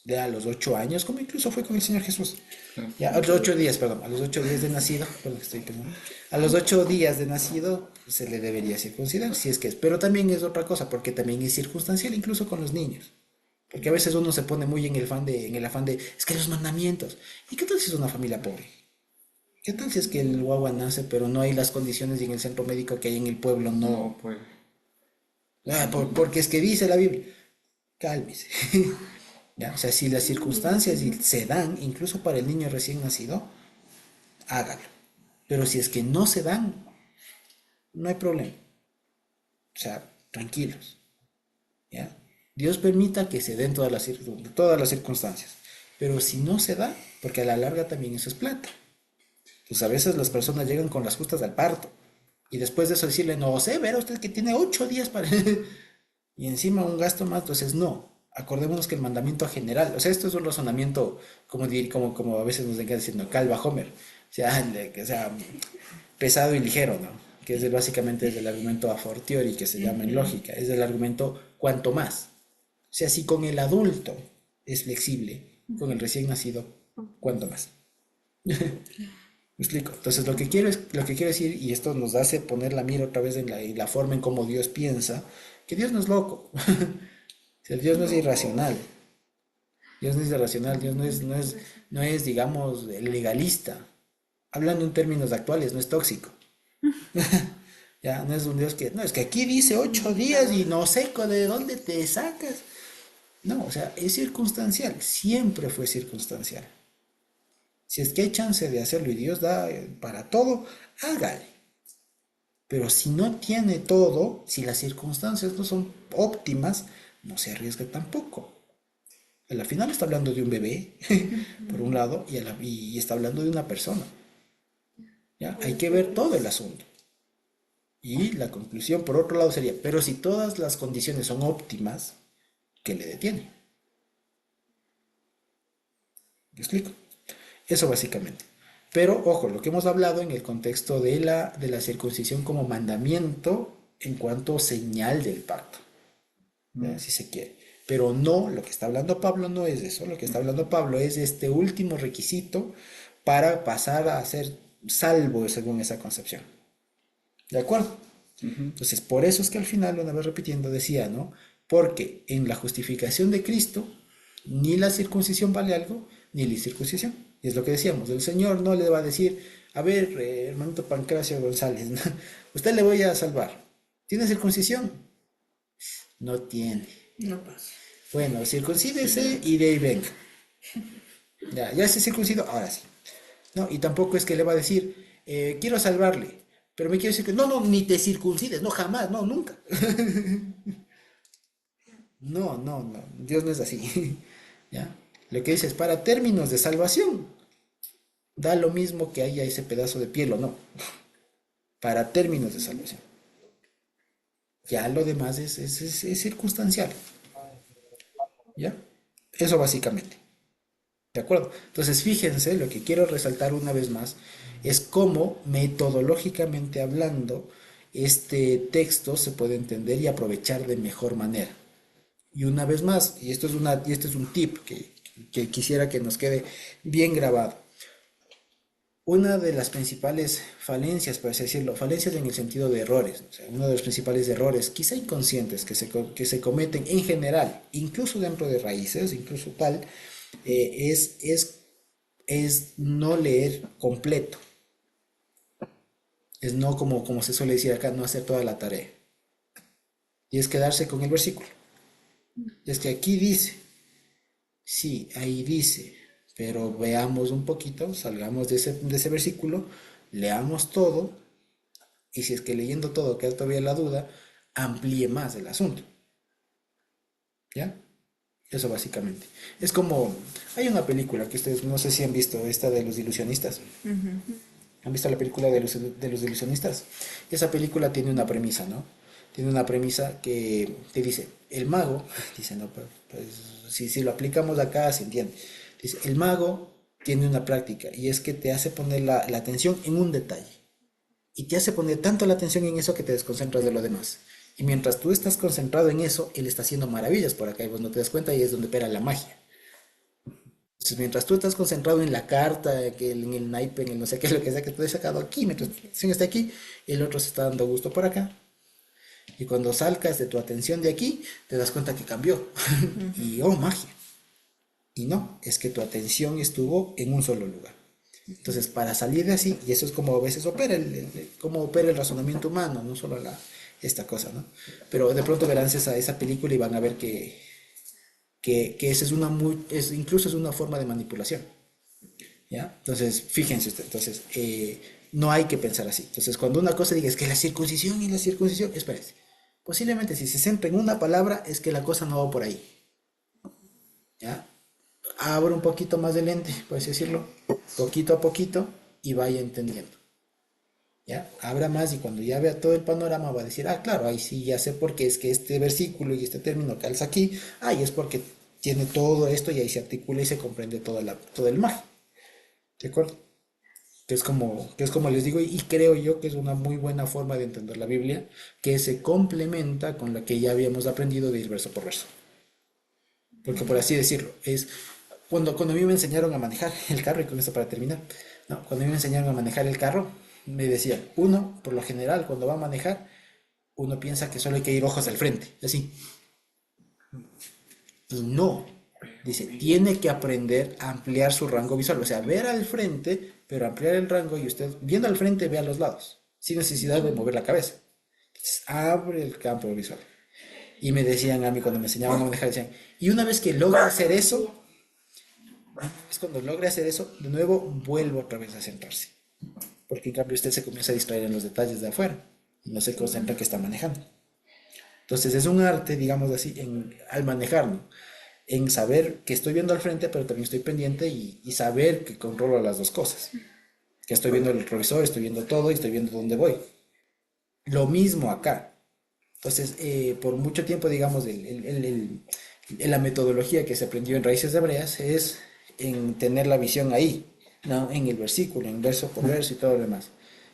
de a los 8 años, como incluso fue con el Señor Jesús. Claro. Ya, a los 8 días, perdón, a los 8 días de nacido, perdón, estoy pensando, a los 8 días de nacido se le debería circuncidar, si es que es, pero también es otra cosa, porque también es circunstancial, incluso con los niños. Porque a veces uno se pone muy en el afán de, es que los mandamientos. ¿Y qué tal si es una familia pobre? ¿Qué tal si es que el guagua nace, pero no hay las condiciones y en el centro médico que hay en el pueblo no? No, pues. Porque es que dice la Biblia. Cálmese. ¿Ya? O sea, si las circunstancias se dan, incluso para el niño recién nacido, hágalo. Pero si es que no se dan, no hay problema. O sea, tranquilos. ¿Ya? Dios permita que se den todas las circunstancias. Pero si no se da, porque a la larga también eso es plata. Pues a veces las personas llegan con las justas al parto. Y después de eso decirle, no sé, verá usted que tiene 8 días para... y encima un gasto más, entonces no. Acordémonos que el mandamiento general, o sea, esto es un razonamiento, como a veces nos encanta diciendo, calva Homer, o sea, pesado y ligero, ¿no? Que básicamente es el argumento a fortiori, que se llama en lógica, es el argumento cuanto más. O sea, si con el adulto es flexible, con el recién nacido, cuanto más. ¿Me explico? Entonces lo que quiero decir, y esto nos hace poner la mira otra vez en la forma en cómo Dios piensa, que Dios no es loco. O sea, Dios no es irracional. Dios no es irracional, Dios no es, digamos, legalista. Hablando en términos actuales, no es tóxico. Ya, no es un Dios que, no, es que aquí dice 8 días y no sé de dónde te sacas. No, o sea, es circunstancial, siempre fue circunstancial. Si es que hay chance de hacerlo y Dios da para todo, hágale. Pero si no tiene todo, si las circunstancias no son óptimas, no se arriesga tampoco. A la final está hablando de un bebé, por un lado, y está hablando de una persona. ¿Ya? Hay que ver todo el asunto. Y la conclusión, por otro lado, sería, pero si todas las condiciones son óptimas, ¿qué le detiene? ¿Me explico? Eso básicamente. Pero, ojo, lo que hemos hablado en el contexto de la circuncisión como mandamiento en cuanto señal del pacto, ¿ya? Si se quiere. Pero no, lo que está hablando Pablo no es eso. Lo que está hablando Pablo es este último requisito para pasar a ser salvo según esa concepción. ¿De acuerdo? Entonces, por eso es que al final, una vez repitiendo, decía, ¿no? Porque en la justificación de Cristo, ni la circuncisión vale algo, ni la incircuncisión. Y es lo que decíamos, el Señor no le va a decir, a ver, hermanito Pancracio González, ¿no? Usted le voy a salvar. ¿Tiene circuncisión? No tiene. No pasa. Bueno, circuncídese y de ahí venga. Ya se circuncidó, ahora sí. No, y tampoco es que le va a decir, quiero salvarle, pero me quiero decir que no, ni te circuncides, no, jamás, no, nunca. No, Dios no es así. ¿Ya? Lo que dice es, para términos de salvación, da lo mismo que haya ese pedazo de piel o no. Para términos de salvación. Ya lo demás es circunstancial. ¿Ya? Eso básicamente. ¿De acuerdo? Entonces, fíjense, lo que quiero resaltar una vez más es cómo metodológicamente hablando este texto se puede entender y aprovechar de mejor manera. Y una vez más, y este es un tip que quisiera que nos quede bien grabado. Una de las principales falencias, por así decirlo, falencias en el sentido de errores, o sea, uno de los principales errores, quizá inconscientes, que se cometen en general, incluso dentro de raíces, incluso tal, es no leer completo. Es no como se suele decir acá, no hacer toda la tarea. Y es quedarse con el versículo. Es que aquí dice, sí, ahí dice, pero veamos un poquito, salgamos de ese versículo, leamos todo, y si es que leyendo todo queda todavía la duda, amplíe más el asunto. ¿Ya? Eso básicamente. Es como, hay una película que ustedes no sé si han visto, esta de los ilusionistas. ¿Han visto la película de los ilusionistas? Esa película tiene una premisa, ¿no? tiene una premisa que te dice, el mago, dice, no, pero, pues, si lo aplicamos acá se entiende. Dice, el mago tiene una práctica y es que te hace poner la atención en un detalle. Y te hace poner tanto la atención en eso que te desconcentras de lo demás. Y mientras tú estás concentrado en eso, él está haciendo maravillas por acá y vos no te das cuenta y es donde opera la magia. Entonces, mientras tú estás concentrado en la carta, que en el naipe, en el no sé qué, lo que sea que tú has sacado aquí, mientras tu atención está aquí, el otro se está dando gusto por acá. Y cuando salgas de tu atención de aquí, te das cuenta que cambió. Y oh, magia. Y no, es que tu atención estuvo en un solo lugar. Entonces, para salir de así, y eso es como a veces opera cómo opera el razonamiento humano, no solo esta cosa, ¿no? Pero de pronto verán esa película y van a ver que esa incluso es una forma de manipulación, ¿ya? Entonces, fíjense usted, entonces, no hay que pensar así. Entonces, cuando una cosa diga es que la circuncisión y la circuncisión, espérense, posiblemente si se centra en una palabra es que la cosa no va por ahí, ¿ya? Abra un poquito más de lente, por así decirlo, poquito a poquito y vaya entendiendo. ¿Ya? Abra más y cuando ya vea todo el panorama va a decir, ah, claro, ahí sí ya sé por qué es que este versículo y este término calza aquí, y es porque tiene todo esto y ahí se articula y se comprende todo el mar. ¿De acuerdo? Que es como les digo, y creo yo que es una muy buena forma de entender la Biblia, que se complementa con lo que ya habíamos aprendido de ir verso por verso. Porque por así decirlo, es cuando a mí me enseñaron a manejar el carro, y con esto para terminar, ¿no? Cuando a mí me enseñaron a manejar el carro, me decían, uno, por lo general, cuando va a manejar, uno piensa que solo hay que ir ojos al frente, así. Y no, dice, tiene que aprender a ampliar su rango visual, o sea, ver al frente, pero ampliar el rango y usted, viendo al frente, ve a los lados, sin necesidad de mover la cabeza. Entonces, abre el campo visual. Y me decían a mí cuando me enseñaban a manejar, decían, y una vez que logra hacer eso, es cuando logre hacer eso, de nuevo vuelvo otra vez a sentarse. Porque en cambio usted se comienza a distraer en los detalles de afuera y no se concentra en que está manejando. Entonces es un arte, digamos así, al manejarlo, en saber que estoy viendo al frente, pero también estoy pendiente y saber que controlo las dos cosas. Que estoy viendo el retrovisor, estoy viendo todo y estoy viendo dónde voy. Lo mismo acá. Entonces, por mucho tiempo, digamos, la metodología que se aprendió en Raíces Hebreas es en tener la visión ahí, ¿no? En el versículo, en verso por verso y todo lo demás.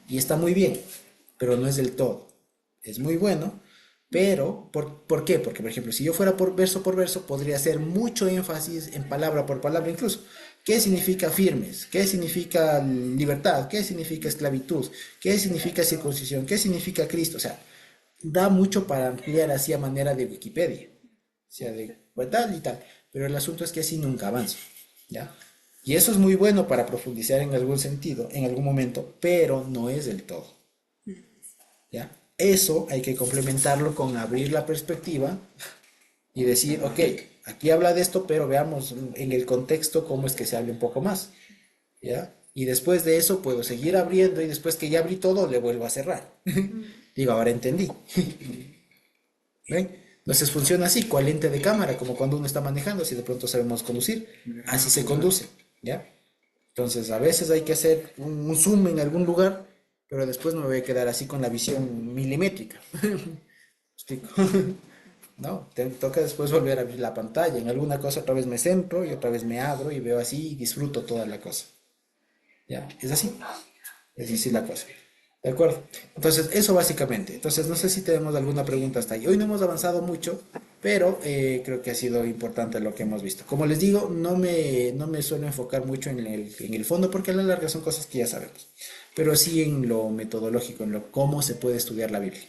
Y está muy bien, pero no es del todo. Es muy bueno, pero ¿por qué? Porque, por ejemplo, si yo fuera por verso, podría hacer mucho énfasis en palabra por palabra incluso. ¿Qué significa firmes? ¿Qué significa libertad? ¿Qué significa esclavitud? ¿Qué significa circuncisión? ¿Qué significa Cristo? O sea, da mucho para ampliar así a manera de Wikipedia, o sea, de tal y tal, pero el asunto es que así nunca avanza, ¿ya? Y eso es muy bueno para profundizar en algún sentido, en algún momento, pero no es del todo, ¿ya? Eso hay que complementarlo con abrir la perspectiva y decir, ok, aquí habla de esto, pero veamos en el contexto cómo es que se hable un poco más, ¿ya? Y después de eso puedo seguir abriendo y después que ya abrí todo le vuelvo a cerrar. Digo, ahora entendí. ¿Ven? Entonces funciona así, cual lente de cámara, como cuando uno está manejando, si de pronto sabemos conducir, así se conduce, ¿ya? Entonces a veces hay que hacer un zoom en algún lugar, pero después me voy a quedar así con la visión milimétrica. ¿Explico? No, toca después volver a abrir la pantalla, en alguna cosa otra vez me centro y otra vez me abro y veo así y disfruto toda la cosa. ¿Ya? Es así. Es así la cosa. ¿De acuerdo? Entonces, eso básicamente. Entonces, no sé si tenemos alguna pregunta hasta ahí. Hoy no hemos avanzado mucho, pero creo que ha sido importante lo que hemos visto. Como les digo, no me suelo enfocar mucho en el fondo porque a la larga son cosas que ya sabemos, pero sí en lo metodológico, en lo cómo se puede estudiar la Biblia,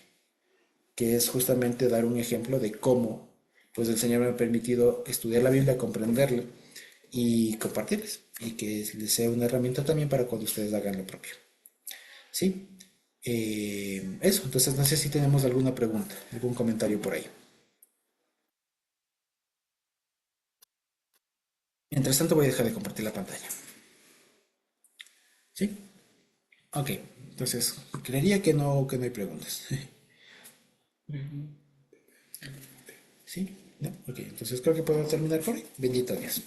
que es justamente dar un ejemplo de cómo pues el Señor me ha permitido estudiar la Biblia, comprenderla y compartirles, y que les sea una herramienta también para cuando ustedes hagan lo propio. ¿Sí? Eso, entonces no sé si tenemos alguna pregunta, algún comentario por ahí. Mientras tanto voy a dejar de compartir la pantalla. ¿Sí? Ok, entonces creería que no hay preguntas. ¿Sí? ¿No? Ok, entonces creo que podemos terminar por hoy. Bendito Dios.